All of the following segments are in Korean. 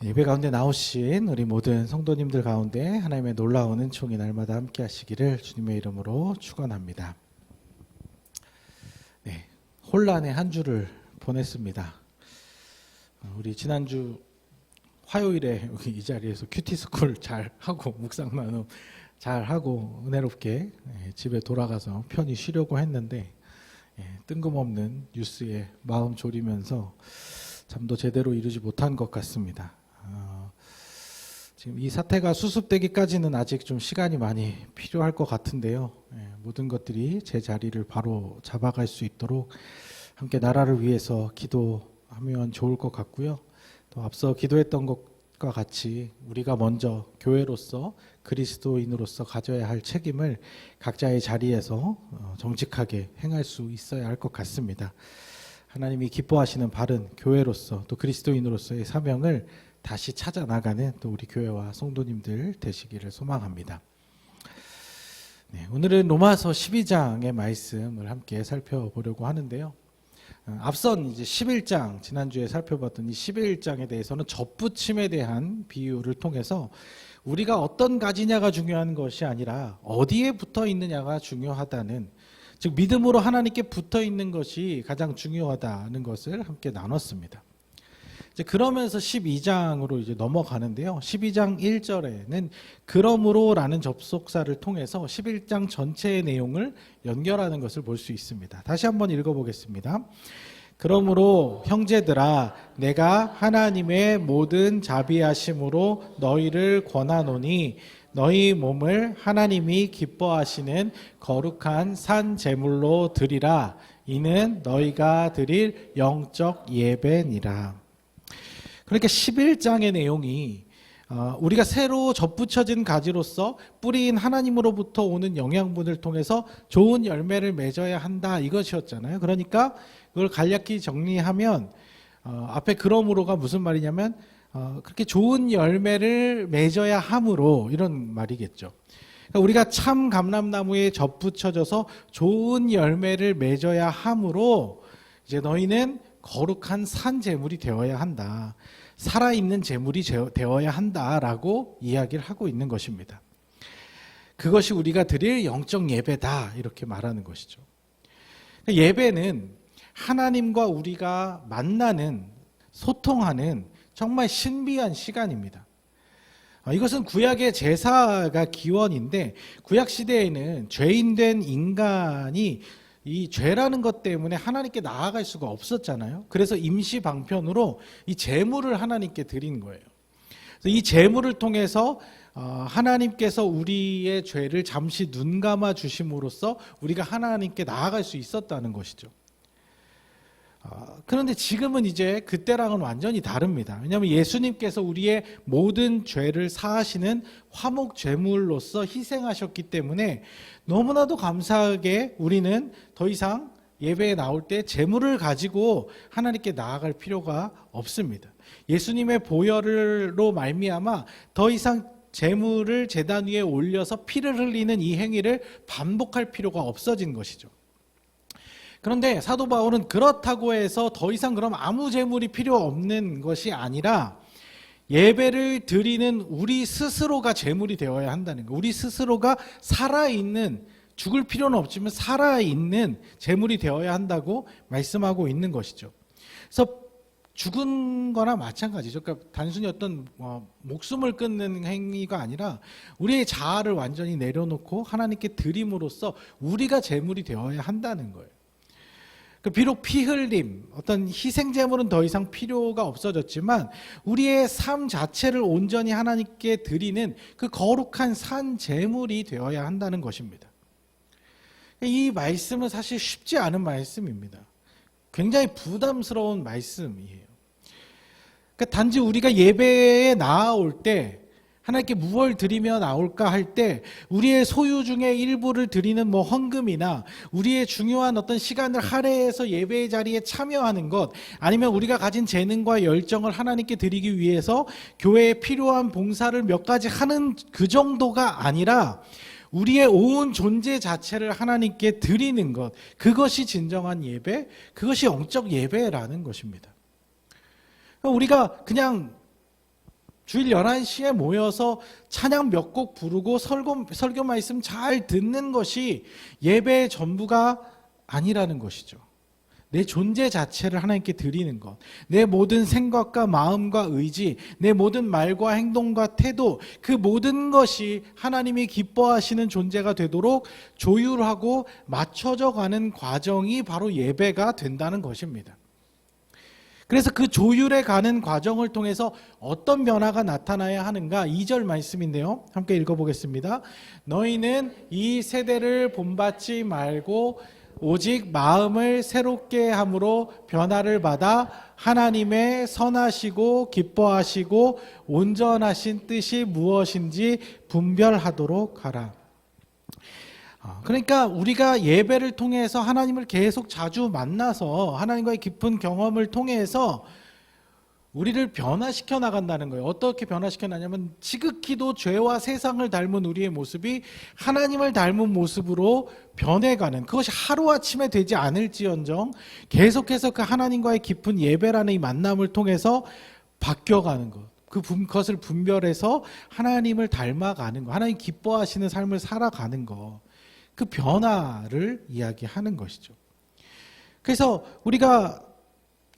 예배 가운데 나오신 우리 모든 성도님들 가운데 하나님의 놀라운 은총이 날마다 함께 하시기를 주님의 이름으로 축원합니다. 네, 혼란의 한 주를 보냈습니다. 우리 지난주 화요일에 여기 이 자리에서 큐티스쿨 잘 하고 묵상 나눔 잘 하고 은혜롭게 집에 돌아가서 편히 쉬려고 했는데 뜬금없는 뉴스에 마음 졸이면서 잠도 제대로 이루지 못한 것 같습니다. 지금 이 사태가 수습되기까지는 아직 좀 시간이 많이 필요할 것 같은데요. 모든 것들이 제 자리를 바로 잡아갈 수 있도록 함께 나라를 위해서 기도하면 좋을 것 같고요. 또 앞서 기도했던 것과 같이 우리가 먼저 교회로서 그리스도인으로서 가져야 할 책임을 각자의 자리에서 정직하게 행할 수 있어야 할 것 같습니다. 하나님이 기뻐하시는 바른 교회로서 또 그리스도인으로서의 사명을 다시 찾아 나가는 또 우리 교회와 성도님들 되시기를 소망합니다. 네, 오늘은 로마서 12장의 말씀을 함께 살펴보려고 하는데요. 앞선 이제 11장 지난주에 살펴봤던 이 11장에 대해서는 접붙임에 대한 비유를 통해서 우리가 어떤 가지냐가 중요한 것이 아니라 어디에 붙어 있느냐가 중요하다는, 즉 믿음으로 하나님께 붙어 있는 것이 가장 중요하다는 것을 함께 나눴습니다. 이제 그러면서 12장으로 이제 넘어가는데요. 12장 1절에는 그러므로라는 접속사를 통해서 11장 전체의 내용을 연결하는 것을 볼 수 있습니다. 다시 한번 읽어보겠습니다. 그러므로 형제들아 내가 하나님의 모든 자비하심으로 너희를 권하노니 너희 몸을 하나님이 기뻐하시는 거룩한 산 제물로 드리라. 이는 너희가 드릴 영적 예배니라. 그러니까 11장의 내용이 우리가 새로 접붙여진 가지로서 뿌리인 하나님으로부터 오는 영양분을 통해서 좋은 열매를 맺어야 한다 이것이었잖아요. 그러니까 그걸 간략히 정리하면 앞에 그러므로가 무슨 말이냐면 그렇게 좋은 열매를 맺어야 함으로 이런 말이겠죠. 그러니까 우리가 참 감람나무에 접붙여져서 좋은 열매를 맺어야 함으로 이제 너희는 거룩한 산 제물이 되어야 한다. 살아있는 제물이 되어야 한다라고 이야기를 하고 있는 것입니다. 그것이 우리가 드릴 영적 예배다 이렇게 말하는 것이죠. 예배는 하나님과 우리가 만나는, 소통하는 정말 신비한 시간입니다. 이것은 구약의 제사가 기원인데 구약 시대에는 죄인된 인간이 이 죄라는 것 때문에 하나님께 나아갈 수가 없었잖아요. 그래서 임시 방편으로 이 제물을 하나님께 드린 거예요. 그래서 이 제물을 통해서 하나님께서 우리의 죄를 잠시 눈 감아 주심으로써 우리가 하나님께 나아갈 수 있었다는 것이죠. 그런데 지금은 이제 그때랑은 완전히 다릅니다. 왜냐하면 예수님께서 우리의 모든 죄를 사하시는 화목 제물로서 희생하셨기 때문에 너무나도 감사하게 우리는 더 이상 예배에 나올 때 제물을 가지고 하나님께 나아갈 필요가 없습니다. 예수님의 보혈로 말미암아 더 이상 제물을 제단 위에 올려서 피를 흘리는 이 행위를 반복할 필요가 없어진 것이죠. 그런데 사도 바울은 그렇다고 해서 더 이상 그럼 아무 제물이 필요 없는 것이 아니라 예배를 드리는 우리 스스로가 제물이 되어야 한다는 거예요. 우리 스스로가 살아있는, 죽을 필요는 없지만 살아있는 제물이 되어야 한다고 말씀하고 있는 것이죠. 그래서 죽은 거나 마찬가지죠. 그러니까 단순히 어떤 목숨을 끊는 행위가 아니라 우리의 자아를 완전히 내려놓고 하나님께 드림으로써 우리가 제물이 되어야 한다는 거예요. 비록 피 흘림, 어떤 희생 제물은 더 이상 필요가 없어졌지만 우리의 삶 자체를 온전히 하나님께 드리는 그 거룩한 산 제물이 되어야 한다는 것입니다. 이 말씀은 사실 쉽지 않은 말씀입니다. 굉장히 부담스러운 말씀이에요. 그러니까 단지 우리가 예배에 나아올 때 하나님께 무엇을 드리며 나올까 할 때 우리의 소유 중에 일부를 드리는 헌금이나 우리의 중요한 어떤 시간을 할애해서 예배의 자리에 참여하는 것, 아니면 우리가 가진 재능과 열정을 하나님께 드리기 위해서 교회에 필요한 봉사를 몇 가지 하는 그 정도가 아니라 우리의 온 존재 자체를 하나님께 드리는 것, 그것이 진정한 예배, 그것이 영적 예배라는 것입니다. 우리가 그냥 주일 11시에 모여서 찬양 몇 곡 부르고 설교 말씀 잘 듣는 것이 예배의 전부가 아니라는 것이죠. 내 존재 자체를 하나님께 드리는 것, 내 모든 생각과 마음과 의지, 내 모든 말과 행동과 태도, 그 모든 것이 하나님이 기뻐하시는 존재가 되도록 조율하고 맞춰져 가는 과정이 바로 예배가 된다는 것입니다. 그래서 그 조율해 가는 과정을 통해서 어떤 변화가 나타나야 하는가? 2절 말씀인데요. 함께 읽어보겠습니다. 너희는 이 세대를 본받지 말고 오직 마음을 새롭게 함으로 변화를 받아 하나님의 선하시고 기뻐하시고 온전하신 뜻이 무엇인지 분별하도록 하라. 그러니까 우리가 예배를 통해서 하나님을 계속 자주 만나서 하나님과의 깊은 경험을 통해서 우리를 변화시켜 나간다는 거예요. 어떻게 변화시켜 나냐면 지극히도 죄와 세상을 닮은 우리의 모습이 하나님을 닮은 모습으로 변해가는, 그것이 하루아침에 되지 않을지언정 계속해서 그 하나님과의 깊은 예배라는 이 만남을 통해서 바뀌어가는 것, 그것을 분별해서 하나님을 닮아가는 것, 하나님 기뻐하시는 삶을 살아가는 것, 그 변화를 이야기하는 것이죠. 그래서 우리가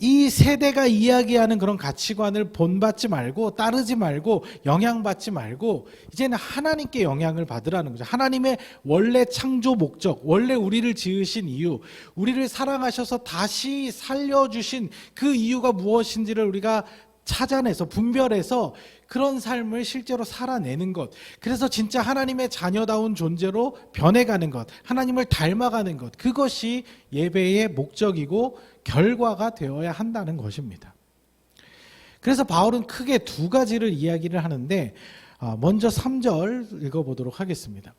이 세대가 이야기하는 그런 가치관을 본받지 말고 따르지 말고 영향받지 말고 이제는 하나님께 영향을 받으라는 거죠. 하나님의 원래 창조 목적, 원래 우리를 지으신 이유, 우리를 사랑하셔서 다시 살려주신 그 이유가 무엇인지를 우리가 찾아내서 분별해서 그런 삶을 실제로 살아내는 것, 그래서 진짜 하나님의 자녀다운 존재로 변해가는 것, 하나님을 닮아가는 것, 그것이 예배의 목적이고 결과가 되어야 한다는 것입니다. 그래서 바울은 크게 두 가지를 이야기를 하는데 먼저 3절 읽어보도록 하겠습니다.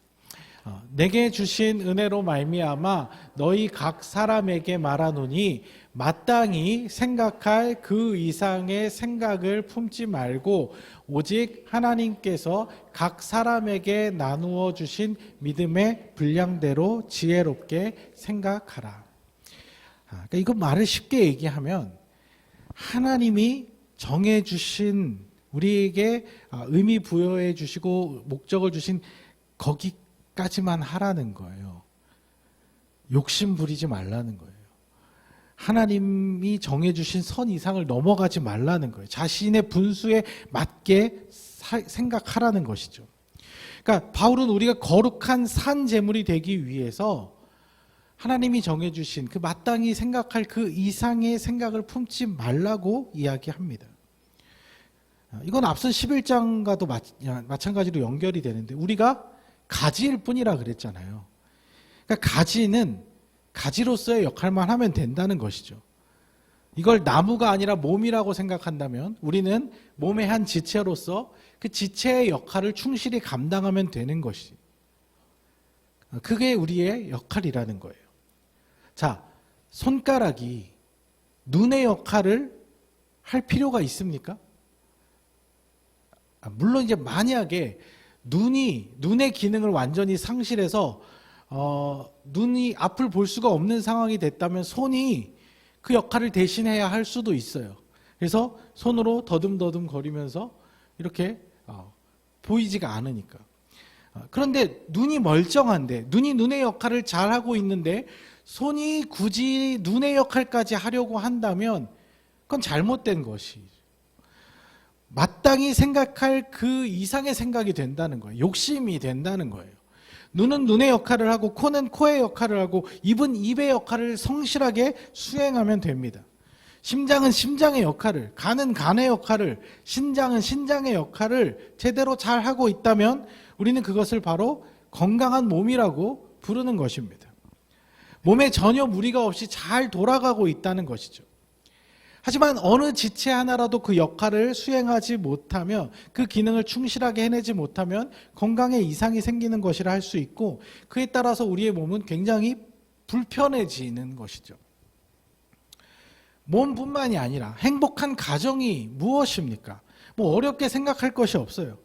내게 주신 은혜로 말미암아 너희 각 사람에게 말하노니 마땅히 생각할 그 이상의 생각을 품지 말고 오직 하나님께서 각 사람에게 나누어 주신 믿음의 분량대로 지혜롭게 생각하라. 그러니까 이거 말을 쉽게 얘기하면 하나님이 정해주신, 우리에게 의미 부여해 주시고 목적을 주신 거기까지만 하라는 거예요. 욕심 부리지 말라는 거예요. 하나님이 정해주신 선 이상을 넘어가지 말라는 거예요. 자신의 분수에 맞게 생각하라는 것이죠. 그러니까 바울은 우리가 거룩한 산 제물이 되기 위해서 하나님이 정해주신 그 마땅히 생각할 그 이상의 생각을 품지 말라고 이야기합니다. 이건 앞선 11장과도 마찬가지로 연결이 되는데 우리가 가지일 뿐이라 그랬잖아요. 그러니까 가지는 가지로서의 역할만 하면 된다는 것이죠. 이걸 나무가 아니라 몸이라고 생각한다면 우리는 몸의 한 지체로서 그 지체의 역할을 충실히 감당하면 되는 것이, 그게 우리의 역할이라는 거예요. 자, 손가락이 눈의 역할을 할 필요가 있습니까? 물론 이제 만약에 눈의 기능을 완전히 상실해서 눈이 앞을 볼 수가 없는 상황이 됐다면 손이 그 역할을 대신해야 할 수도 있어요. 그래서 손으로 더듬더듬 거리면서 이렇게 보이지가 않으니까. 그런데 눈이 멀쩡한데, 눈이 눈의 역할을 잘하고 있는데 손이 굳이 눈의 역할까지 하려고 한다면 그건 잘못된 것이, 마땅히 생각할 그 이상의 생각이 된다는 거예요. 욕심이 된다는 거예요. 눈은 눈의 역할을 하고 코는 코의 역할을 하고 입은 입의 역할을 성실하게 수행하면 됩니다. 심장은 심장의 역할을, 간은 간의 역할을, 신장은 신장의 역할을 제대로 잘 하고 있다면 우리는 그것을 바로 건강한 몸이라고 부르는 것입니다. 몸에 전혀 무리가 없이 잘 돌아가고 있다는 것이죠. 하지만 어느 지체 하나라도 그 역할을 수행하지 못하면, 그 기능을 충실하게 해내지 못하면 건강에 이상이 생기는 것이라 할 수 있고, 그에 따라서 우리의 몸은 굉장히 불편해지는 것이죠. 몸뿐만이 아니라 행복한 가정이 무엇입니까? 뭐 어렵게 생각할 것이 없어요.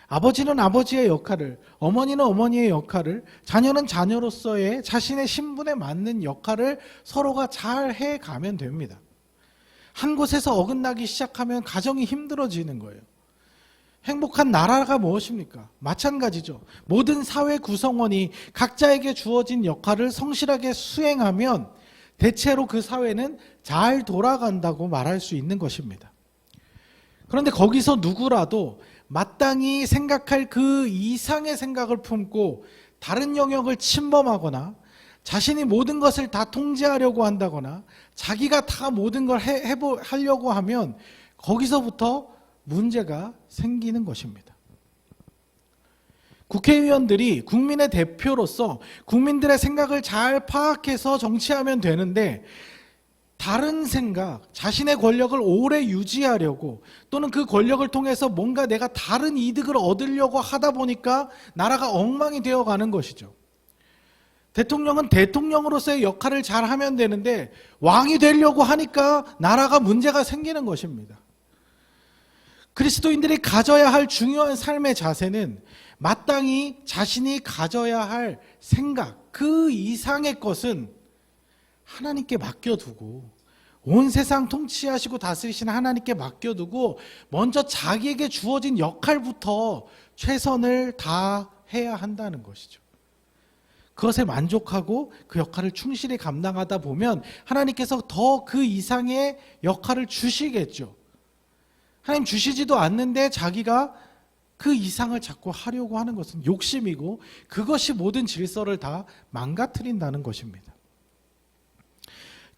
아버지는 아버지의 역할을, 어머니는 어머니의 역할을, 자녀는 자녀로서의 자신의 신분에 맞는 역할을 서로가 잘 해가면 됩니다. 한 곳에서 어긋나기 시작하면 가정이 힘들어지는 거예요. 행복한 나라가 무엇입니까? 마찬가지죠. 모든 사회 구성원이 각자에게 주어진 역할을 성실하게 수행하면 대체로 그 사회는 잘 돌아간다고 말할 수 있는 것입니다. 그런데 거기서 누구라도 마땅히 생각할 그 이상의 생각을 품고 다른 영역을 침범하거나 자신이 모든 것을 다 통제하려고 한다거나 자기가 다 모든 걸 하려고 하면 거기서부터 문제가 생기는 것입니다. 국회의원들이 국민의 대표로서 국민들의 생각을 잘 파악해서 정치하면 되는데 다른 생각, 자신의 권력을 오래 유지하려고 또는 그 권력을 통해서 뭔가 내가 다른 이득을 얻으려고 하다 보니까 나라가 엉망이 되어가는 것이죠. 대통령은 대통령으로서의 역할을 잘 하면 되는데 왕이 되려고 하니까 나라가 문제가 생기는 것입니다. 그리스도인들이 가져야 할 중요한 삶의 자세는 마땅히 자신이 가져야 할 생각, 그 이상의 것은 하나님께 맡겨두고 온 세상 통치하시고 다스리시는 하나님께 맡겨두고 먼저 자기에게 주어진 역할부터 최선을 다해야 한다는 것이죠. 그것에 만족하고 그 역할을 충실히 감당하다 보면 하나님께서 더 그 이상의 역할을 주시겠죠. 하나님 주시지도 않는데 자기가 그 이상을 자꾸 하려고 하는 것은 욕심이고 그것이 모든 질서를 다 망가뜨린다는 것입니다.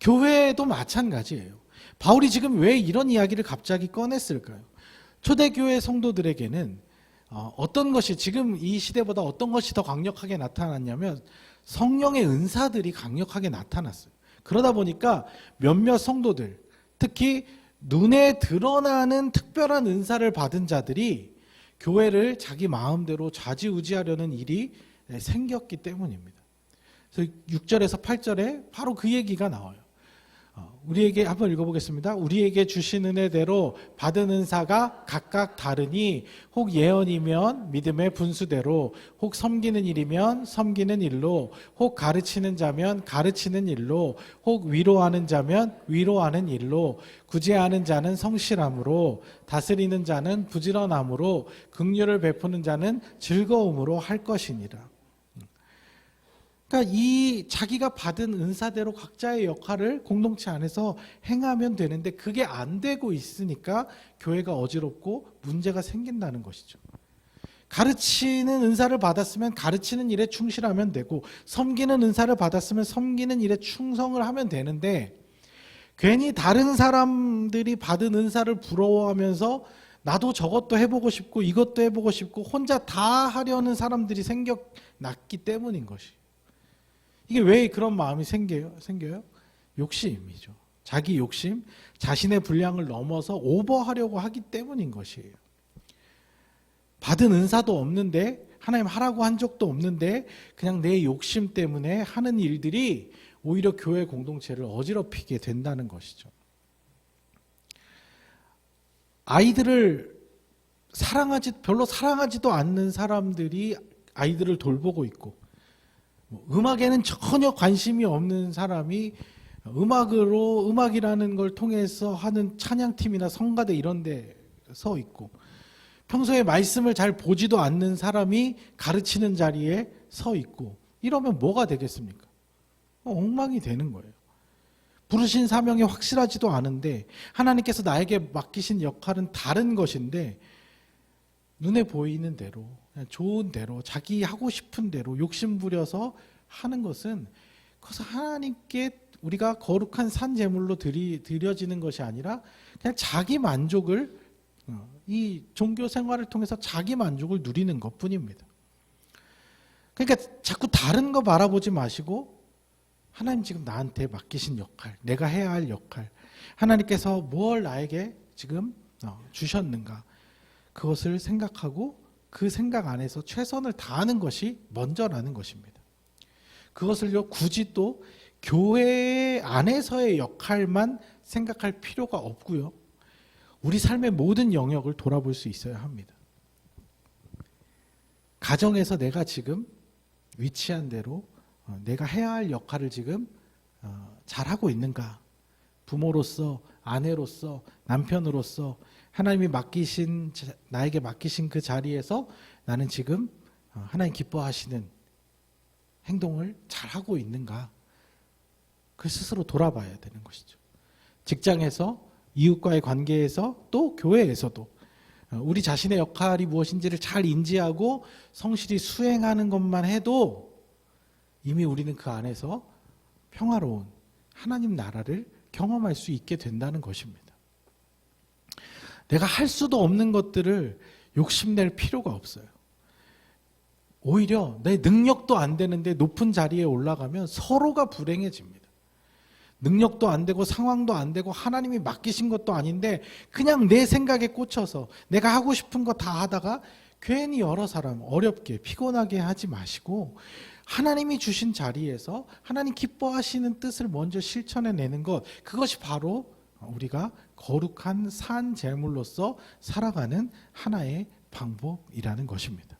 교회도 마찬가지예요. 바울이 지금 왜 이런 이야기를 갑자기 꺼냈을까요? 초대교회 성도들에게는 어떤 것이 지금 이 시대보다 어떤 것이 더 강력하게 나타났냐면 성령의 은사들이 강력하게 나타났어요. 그러다 보니까 몇몇 성도들, 특히 눈에 드러나는 특별한 은사를 받은 자들이 교회를 자기 마음대로 좌지우지하려는 일이 생겼기 때문입니다. 그래서 6절에서 8절에 바로 그 얘기가 나와요. 우리에게 한번 읽어보겠습니다. 우리에게 주신 은혜대로 받은 은사가 각각 다르니 혹 예언이면 믿음의 분수대로 혹 섬기는 일이면 섬기는 일로 혹 가르치는 자면 가르치는 일로 혹 위로하는 자면 위로하는 일로 구제하는 자는 성실함으로 다스리는 자는 부지런함으로 긍휼을 베푸는 자는 즐거움으로 할 것이니라. 그러니까 이 자기가 받은 은사대로 각자의 역할을 공동체 안에서 행하면 되는데 그게 안 되고 있으니까 교회가 어지럽고 문제가 생긴다는 것이죠. 가르치는 은사를 받았으면 가르치는 일에 충실하면 되고 섬기는 은사를 받았으면 섬기는 일에 충성을 하면 되는데 괜히 다른 사람들이 받은 은사를 부러워하면서 나도 저것도 해보고 싶고 이것도 해보고 싶고 혼자 다 하려는 사람들이 생겨났기 때문인 것이. 이게 왜 그런 마음이 생겨요? 욕심이죠. 자기 욕심, 자신의 분량을 넘어서 오버하려고 하기 때문인 것이에요. 받은 은사도 없는데 하나님 하라고 한 적도 없는데 그냥 내 욕심 때문에 하는 일들이 오히려 교회 공동체를 어지럽히게 된다는 것이죠. 아이들을 별로 사랑하지도 않는 사람들이 아이들을 돌보고 있고 음악에는 전혀 관심이 없는 사람이 음악이라는 걸 통해서 하는 찬양팀이나 성가대 이런 데 서 있고 평소에 말씀을 잘 보지도 않는 사람이 가르치는 자리에 서 있고 이러면 뭐가 되겠습니까? 엉망이 되는 거예요. 부르신 사명이 확실하지도 않은데 하나님께서 나에게 맡기신 역할은 다른 것인데 눈에 보이는 대로 좋은 대로 자기 하고 싶은 대로 욕심 부려서 하는 것은 그것은 하나님께 우리가 거룩한 산 제물로 드려지는 것이 아니라 그냥 자기 만족을 이 종교 생활을 통해서 자기 만족을 누리는 것뿐입니다. 그러니까 자꾸 다른 거 바라보지 마시고 하나님 지금 나한테 맡기신 역할, 내가 해야 할 역할, 하나님께서 뭘 나에게 지금 주셨는가 그것을 생각하고 그 생각 안에서 최선을 다하는 것이 먼저라는 것입니다. 그것을요 굳이 또 교회 안에서의 역할만 생각할 필요가 없고요. 우리 삶의 모든 영역을 돌아볼 수 있어야 합니다. 가정에서 내가 지금 위치한 대로 내가 해야 할 역할을 지금 잘하고 있는가? 부모로서, 아내로서, 남편으로서 하나님이 나에게 맡기신 그 자리에서 나는 지금 하나님 기뻐하시는 행동을 잘하고 있는가? 그 스스로 돌아봐야 되는 것이죠. 직장에서, 이웃과의 관계에서, 또 교회에서도 우리 자신의 역할이 무엇인지를 잘 인지하고 성실히 수행하는 것만 해도 이미 우리는 그 안에서 평화로운 하나님 나라를 경험할 수 있게 된다는 것입니다. 내가 할 수도 없는 것들을 욕심낼 필요가 없어요. 오히려 내 능력도 안 되는데 높은 자리에 올라가면 서로가 불행해집니다. 능력도 안 되고 상황도 안 되고 하나님이 맡기신 것도 아닌데 그냥 내 생각에 꽂혀서 내가 하고 싶은 거 다 하다가 괜히 여러 사람 어렵게 피곤하게 하지 마시고 하나님이 주신 자리에서 하나님 기뻐하시는 뜻을 먼저 실천해내는 것, 그것이 바로 우리가 거룩한 산 제물로서 살아가는 하나의 방법이라는 것입니다.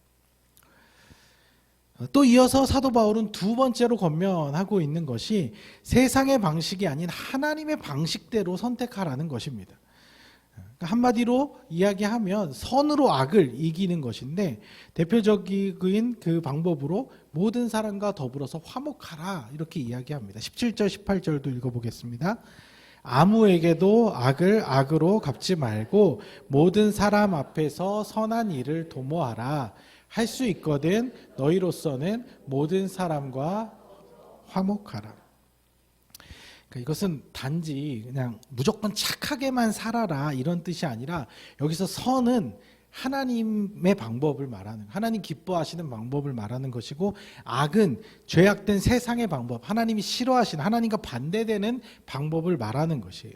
또 이어서 사도 바울은 두 번째로 권면하고 있는 것이 세상의 방식이 아닌 하나님의 방식대로 선택하라는 것입니다. 한마디로 이야기하면 선으로 악을 이기는 것인데 대표적인 그 방법으로 모든 사람과 더불어서 화목하라 이렇게 이야기합니다. 17절 18절도 읽어보겠습니다. 아무에게도 악을 악으로 갚지 말고 모든 사람 앞에서 선한 일을 도모하라. 할 수 있거든 너희로서는 모든 사람과 화목하라. 그러니까 이것은 단지 그냥 무조건 착하게만 살아라 이런 뜻이 아니라 여기서 선은 하나님의 방법을 말하는, 하나님 기뻐하시는 방법을 말하는 것이고 악은 죄악된 세상의 방법, 하나님이 싫어하시는, 하나님과 반대되는 방법을 말하는 것이에요.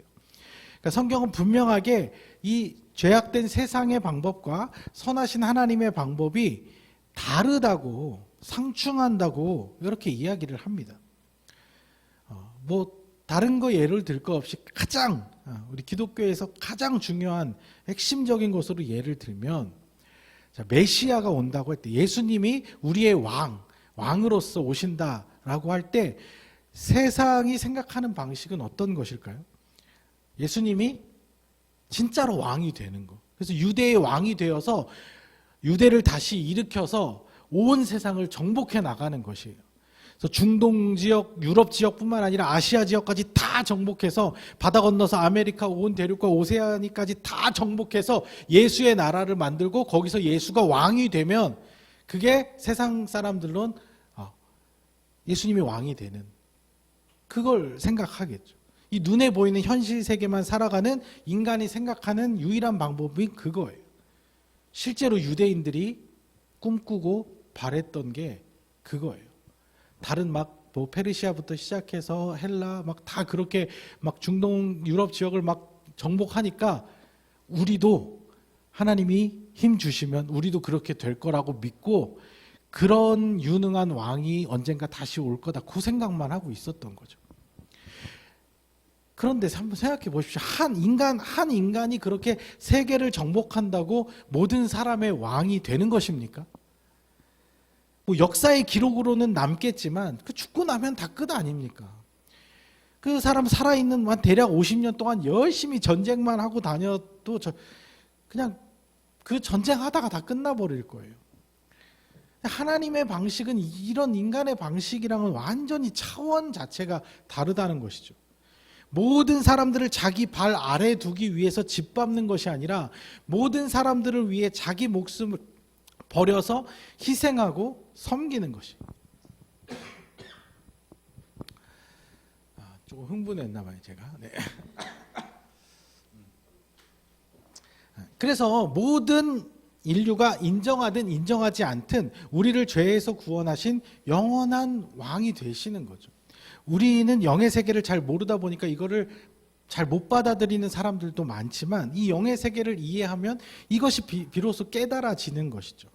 그러니까 성경은 분명하게 이 죄악된 세상의 방법과 선하신 하나님의 방법이 다르다고, 상충한다고 이렇게 이야기를 합니다. 다른 거 예를 들 거 없이 가장 우리 기독교에서 가장 중요한 핵심적인 것으로 예를 들면 메시아가 온다고 할 때 예수님이 우리의 왕으로서 오신다라고 할 때 세상이 생각하는 방식은 어떤 것일까요? 예수님이 진짜로 왕이 되는 거. 그래서 유대의 왕이 되어서 유대를 다시 일으켜서 온 세상을 정복해 나가는 것이에요. 그래서 중동 지역, 유럽 지역뿐만 아니라 아시아 지역까지 다 정복해서 바다 건너서 아메리카 온 대륙과 오세아니까지 다 정복해서 예수의 나라를 만들고 거기서 예수가 왕이 되면 그게 세상 사람들론 예수님이 왕이 되는, 그걸 생각하겠죠. 이 눈에 보이는 현실 세계만 살아가는 인간이 생각하는 유일한 방법이 그거예요. 실제로 유대인들이 꿈꾸고 바랬던 게 그거예요. 다른 페르시아부터 시작해서 헬라 다 그렇게 중동 유럽 지역을 정복하니까 우리도 하나님이 힘 주시면 우리도 그렇게 될 거라고 믿고 그런 유능한 왕이 언젠가 다시 올 거다, 그 생각만 하고 있었던 거죠. 그런데 한번 생각해 보십시오. 한 인간이 그렇게 세계를 정복한다고 모든 사람의 왕이 되는 것입니까? 역사의 기록으로는 남겠지만 그 죽고 나면 다 끝 아닙니까? 그 사람 살아있는 대략 50년 동안 열심히 전쟁만 하고 다녀도 그냥 그 전쟁하다가 다 끝나버릴 거예요. 하나님의 방식은 이런 인간의 방식이랑은 완전히 차원 자체가 다르다는 것이죠. 모든 사람들을 자기 발 아래 두기 위해서 짓밟는 것이 아니라 모든 사람들을 위해 자기 목숨을 버려서 희생하고 섬기는 것이. 조금 흥분했나 봐요, 제가. 네. 그래서 모든 인류가 인정하든 인정하지 않든 우리를 죄에서 구원하신 영원한 왕이 되시는 거죠. 우리는 영의 세계를 잘 모르다 보니까 이거를 잘 못 받아들이는 사람들도 많지만 이 영의 세계를 이해하면 이것이 비로소 깨달아지는 것이죠.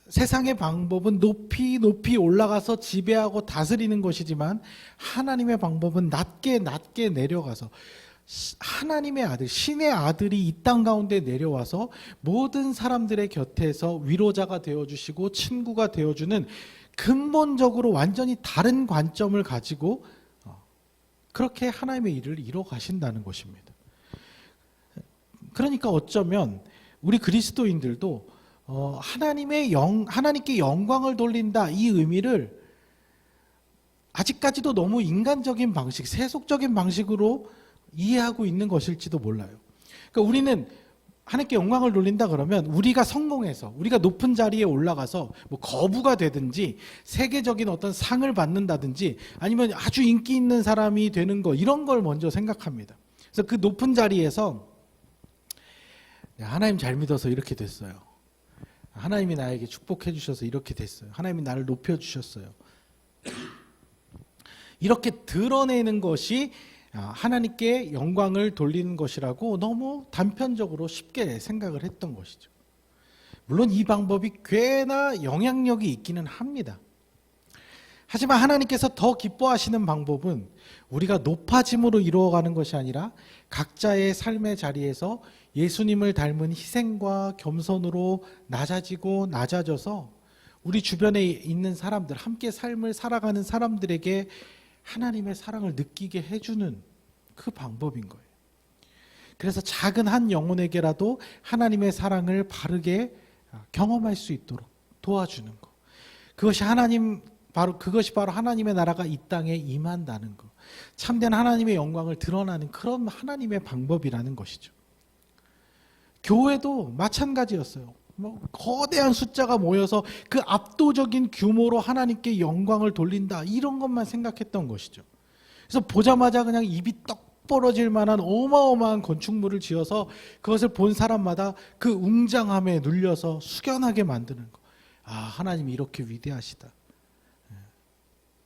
세상의 방법은 높이 높이 올라가서 지배하고 다스리는 것이지만 하나님의 방법은 낮게 낮게 내려가서 하나님의 아들, 신의 아들이 이 땅 가운데 내려와서 모든 사람들의 곁에서 위로자가 되어주시고 친구가 되어주는 근본적으로 완전히 다른 관점을 가지고 그렇게 하나님의 일을 이뤄 가신다는 것입니다. 그러니까 어쩌면 우리 그리스도인들도 하나님께 영광을 돌린다 이 의미를 아직까지도 너무 인간적인 방식, 세속적인 방식으로 이해하고 있는 것일지도 몰라요. 그러니까 우리는 하나님께 영광을 돌린다 그러면 우리가 성공해서 우리가 높은 자리에 올라가서 뭐 거부가 되든지 세계적인 어떤 상을 받는다든지 아니면 아주 인기 있는 사람이 되는 거 이런 걸 먼저 생각합니다. 그래서 그 높은 자리에서 하나님 잘 믿어서 이렇게 됐어요. 하나님이 나에게 축복해 주셔서 이렇게 됐어요. 하나님이 나를 높여 주셨어요. 이렇게 드러내는 것이 하나님께 영광을 돌리는 것이라고 너무 단편적으로 쉽게 생각을 했던 것이죠. 물론 이 방법이 꽤나 영향력이 있기는 합니다. 하지만 하나님께서 더 기뻐하시는 방법은 우리가 높아짐으로 이루어가는 것이 아니라 각자의 삶의 자리에서 예수님을 닮은 희생과 겸손으로 낮아지고 낮아져서 우리 주변에 있는 사람들, 함께 삶을 살아가는 사람들에게 하나님의 사랑을 느끼게 해주는 그 방법인 거예요. 그래서 작은 한 영혼에게라도 하나님의 사랑을 바르게 경험할 수 있도록 도와주는 것. 그것이 바로 하나님의 나라가 이 땅에 임한다는 것. 참된 하나님의 영광을 드러나는 그런 하나님의 방법이라는 것이죠. 교회도 마찬가지였어요. 거대한 숫자가 모여서 그 압도적인 규모로 하나님께 영광을 돌린다 이런 것만 생각했던 것이죠. 그래서 보자마자 그냥 입이 떡 벌어질 만한 어마어마한 건축물을 지어서 그것을 본 사람마다 그 웅장함에 눌려서 숙연하게 만드는 거. 하나님이 이렇게 위대하시다.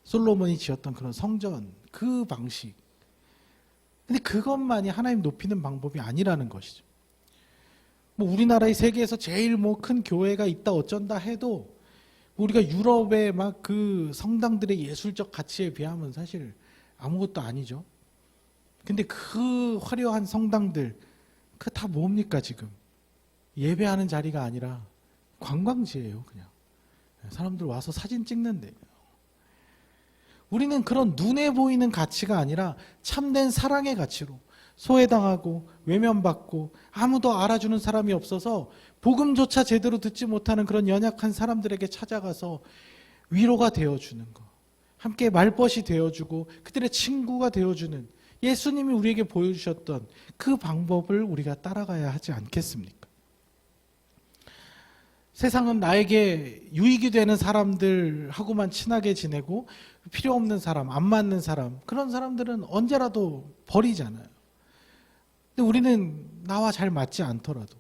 솔로몬이 지었던 그런 성전 그 방식. 근데 그것만이 하나님 높이는 방법이 아니라는 것이죠. 우리나라의 세계에서 제일 큰 교회가 있다 어쩐다 해도 우리가 유럽의 막 그 성당들의 예술적 가치에 비하면 사실 아무것도 아니죠. 근데 그 화려한 성당들 그 다 뭡니까 지금? 예배하는 자리가 아니라 관광지예요, 그냥. 사람들 와서 사진 찍는데. 우리는 그런 눈에 보이는 가치가 아니라 참된 사랑의 가치로 소외당하고 외면받고 아무도 알아주는 사람이 없어서 복음조차 제대로 듣지 못하는 그런 연약한 사람들에게 찾아가서 위로가 되어주는 것, 함께 말벗이 되어주고 그들의 친구가 되어주는 예수님이 우리에게 보여주셨던 그 방법을 우리가 따라가야 하지 않겠습니까? 세상은 나에게 유익이 되는 사람들하고만 친하게 지내고 필요 없는 사람, 안 맞는 사람, 그런 사람들은 언제라도 버리잖아요. 근데 우리는 나와 잘 맞지 않더라도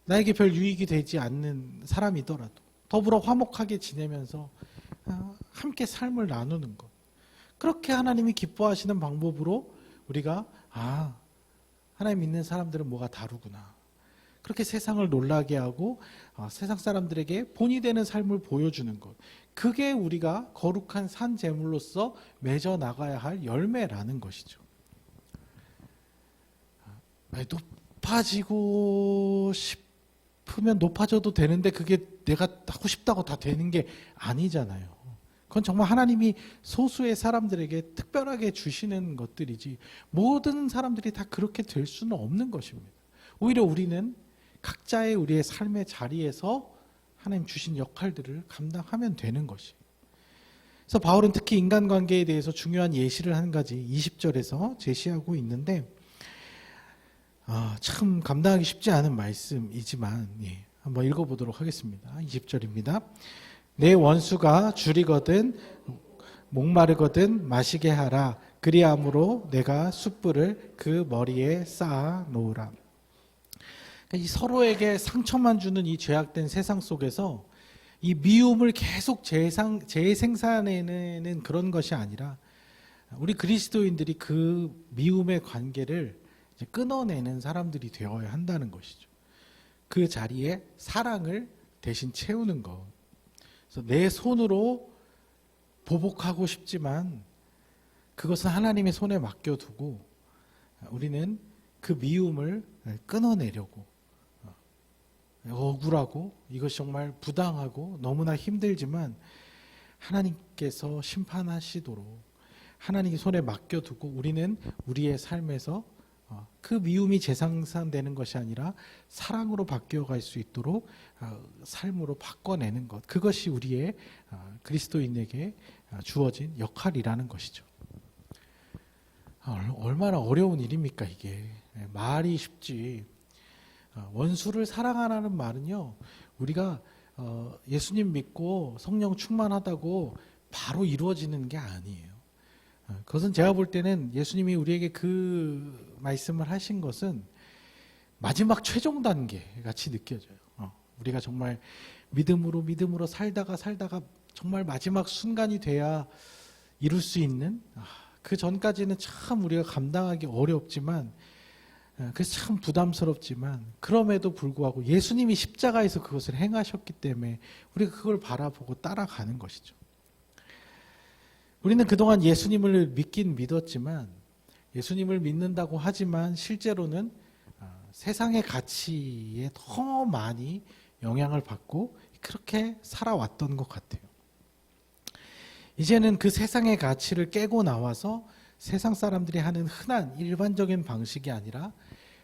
나에게 별 유익이 되지 않는 사람이더라도 더불어 화목하게 지내면서 함께 삶을 나누는 것. 그렇게 하나님이 기뻐하시는 방법으로 우리가 하나님 믿는 사람들은 뭐가 다르구나. 그렇게 세상을 놀라게 하고 세상 사람들에게 본이 되는 삶을 보여주는 것. 그게 우리가 거룩한 산 제물로서 맺어 나가야 할 열매라는 것이죠. 높아지고 싶으면 높아져도 되는데 그게 내가 하고 싶다고 다 되는 게 아니잖아요. 그건 정말 하나님이 소수의 사람들에게 특별하게 주시는 것들이지 모든 사람들이 다 그렇게 될 수는 없는 것입니다. 오히려 우리는 각자의 우리의 삶의 자리에서 하나님 주신 역할들을 감당하면 되는 것이. 그래서 바울은 특히 인간관계에 대해서 중요한 예시를 한 가지 20절에서 제시하고 있는데 참 감당하기 쉽지 않은 말씀이지만 한번 읽어보도록 하겠습니다. 20절입니다. 내 원수가 줄이거든 목마르거든 마시게 하라. 그리함으로 내가 숯불을 그 머리에 쌓아 놓으라. 이 서로에게 상처만 주는 이 죄악된 세상 속에서 이 미움을 계속 재생산해내는 그런 것이 아니라 우리 그리스도인들이 그 미움의 관계를 이제 끊어내는 사람들이 되어야 한다는 것이죠. 그 자리에 사랑을 대신 채우는 것. 그래서 내 손으로 보복하고 싶지만 그것은 하나님의 손에 맡겨두고 우리는 그 미움을 끊어내려고 억울하고 이것이 정말 부당하고 너무나 힘들지만 하나님께서 심판하시도록 하나님의 손에 맡겨두고 우리는 우리의 삶에서 그 미움이 재생산되는 것이 아니라 사랑으로 바뀌어갈 수 있도록 삶으로 바꿔내는 것, 그것이 우리의 그리스도인에게 주어진 역할이라는 것이죠. 얼마나 어려운 일입니까 이게. 말이 쉽지. 원수를 사랑하라는 말은요, 우리가 예수님 믿고 성령 충만하다고 바로 이루어지는 게 아니에요. 그것은 제가 볼 때는 예수님이 우리에게 그 말씀을 하신 것은 마지막 최종 단계 같이 느껴져요. 우리가 정말 믿음으로 살다가 정말 마지막 순간이 돼야 이룰 수 있는, 그 전까지는 참 우리가 감당하기 어렵지만, 그래서 참 부담스럽지만, 그럼에도 불구하고 예수님이 십자가에서 그것을 행하셨기 때문에 우리가 그걸 바라보고 따라가는 것이죠. 우리는 그동안 예수님을 믿긴 믿었지만, 예수님을 믿는다고 하지만 실제로는 세상의 가치에 더 많이 영향을 받고 그렇게 살아왔던 것 같아요. 이제는 그 세상의 가치를 깨고 나와서 세상 사람들이 하는 흔한 일반적인 방식이 아니라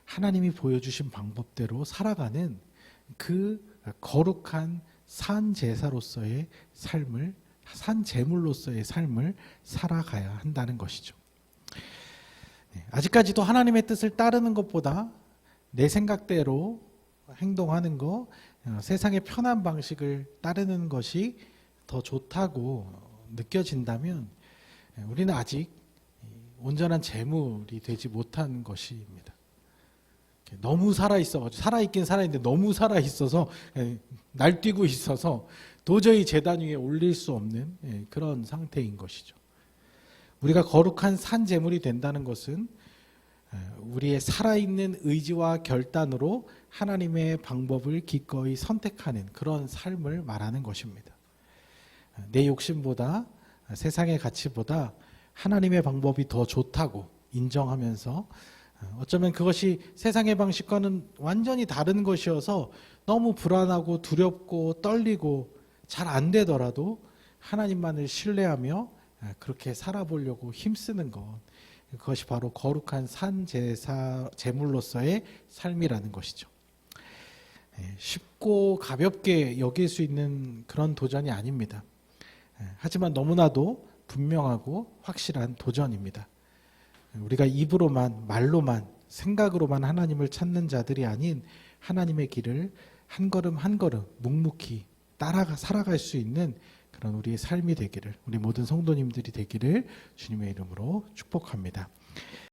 하나님이 보여주신 방법대로 살아가는 그 거룩한 산 제사로서의 삶을, 산 제물로서의 삶을 살아가야 한다는 것이죠. 아직까지도 하나님의 뜻을 따르는 것보다 내 생각대로 행동하는 거, 세상의 편한 방식을 따르는 것이 더 좋다고 느껴진다면 우리는 아직 온전한 제물이 되지 못한 것입니다. 너무 살아있긴 살아있는데 너무 살아있어서, 날뛰고 있어서 도저히 제단 위에 올릴 수 없는 그런 상태인 것이죠. 우리가 거룩한 산 제물이 된다는 것은 우리의 살아있는 의지와 결단으로 하나님의 방법을 기꺼이 선택하는 그런 삶을 말하는 것입니다. 내 욕심보다, 세상의 가치보다 하나님의 방법이 더 좋다고 인정하면서, 어쩌면 그것이 세상의 방식과는 완전히 다른 것이어서 너무 불안하고 두렵고 떨리고 잘 안 되더라도 하나님만을 신뢰하며 그렇게 살아보려고 힘쓰는 것, 그것이 바로 거룩한 산 제물로서의 삶이라는 것이죠. 쉽고 가볍게 여길 수 있는 그런 도전이 아닙니다. 하지만 너무나도 분명하고 확실한 도전입니다. 우리가 입으로만, 말로만, 생각으로만 하나님을 찾는 자들이 아닌 하나님의 길을 한 걸음 한 걸음 묵묵히 살아갈 수 있는 그런 우리의 삶이 되기를, 우리 모든 성도님들이 되기를 주님의 이름으로 축복합니다.